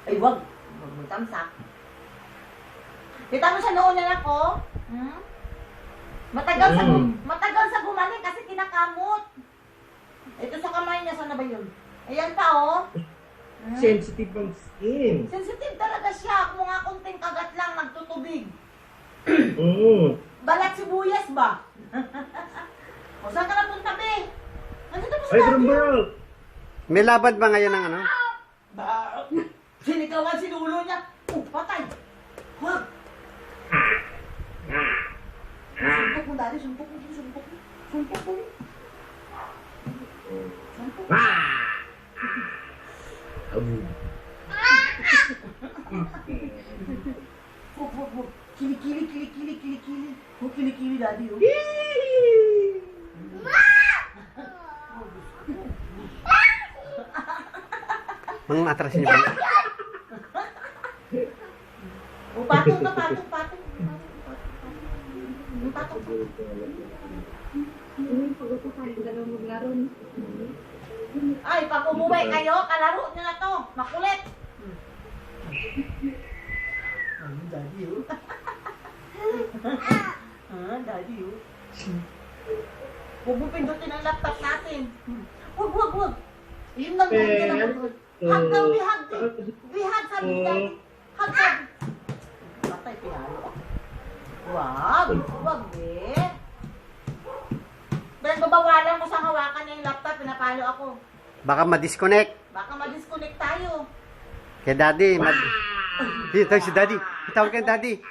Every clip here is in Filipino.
Ay, wag. Wag mo tamsak. Kita mo siya noon na ako? Hmm? Matagal sa gumaling kasi kinakamot. Ito sa kamay niya, sana ba yun? Ayan pa, oh. Hmm? Sensitive ang skin. Sensitive talaga siya. Kung nga konting kagat lang, nagtutubig. Balat sibuyas ba? O, saan ka napunta, be? Nandito mo sa Ay, dati. Brumbral! May laban ba ngayon ng ano? Sinigawan si Lulo niya. Patay. Wag. Sumpok mo, Daddy. Sumpok mo. Sumpok mo. Sumpok mo. Sumpok mo. Wag. Kilikili. Huwag kilikili, Daddy. Oh. Mga atrasin niyo ba? O, patong. Ay, pag umuwi kayo, kalaro nyo na to. Makulit. Ano, Daddy, oh. Daddy, oh. Huwag mo pindutin ang laptop natin. Huwag. Yun lang, huwag ka lang. Hug daw, we hug, sabi ni Daddy. Hug. Patay, pinalo ako. Huwag, eh. Pinagbabawalan ko sa hawakan niya yung laptop, pinapalo ako. Baka ma-disconnect. Baka ma-disconnect tayo. Kay daddy. Tawag si daddy. Tawag kay daddy.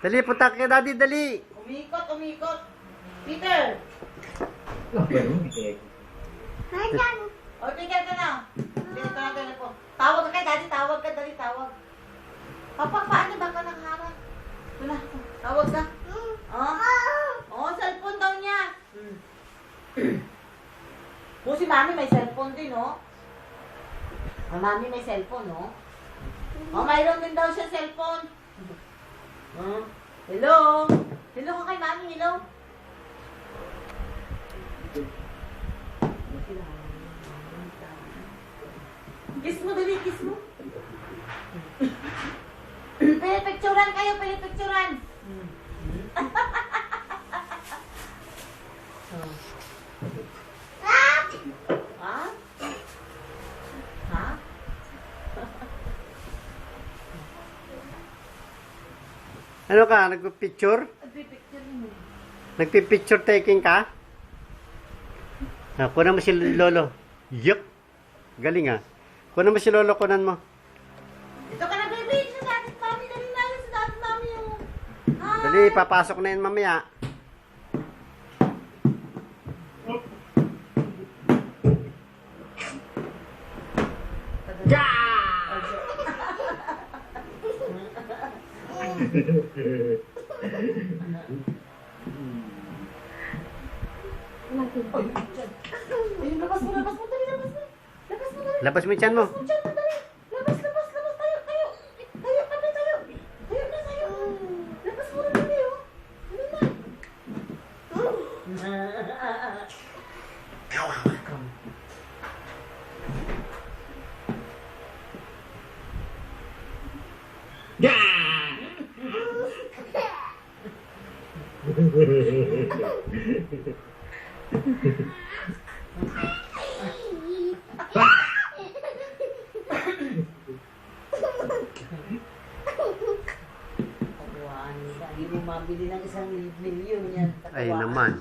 Dali, punta kay daddy, dali. Umikot. Peter! Hi, Jan. O, tigil ka na. Tigil ka na po. Tawag ka kay Daddy, tawag. Papa, paano ba ka nakaharap? Wala. Tawag ka. Oh, cellphone daw niya. O, si Mami may cellphone din, oh. Ang Mami may cellphone, oh. Oh, mayroon din daw siya cellphone. Hello? Hello ka kay Mami, hello? Kiss mo, dali, kiss mo. Pinipicturan kayo, pinipicturan. Ha? Ha? Ano ka? Nagpipicture? Pipicture mo. Nagpipicture taking ka? Kunan mo si Lolo. Yup. Galing ah. Kunan mo si Lolo, kunan mo. Ito ka na, baby. Sa dati, Mami. Dali na yun. Sa dati, Mami. Oh. Ah. Dali, papasok na yun mamaya. Ayun, labas mo. Dali, labas mo. Labas mo yung tiyan mo. Diyan mo, dali. Labas. Tayo. Tayo na, tayo. Labas mo na, dali, oh. Ano na? Hindi mo mabili ng 1,000,000 yan. Ay naman.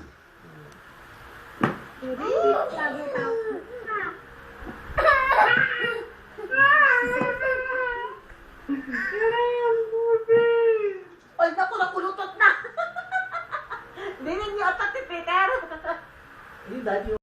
Ay, naku, nakulutot na. Hindi ninyo atat ni Peter. Yung daddy,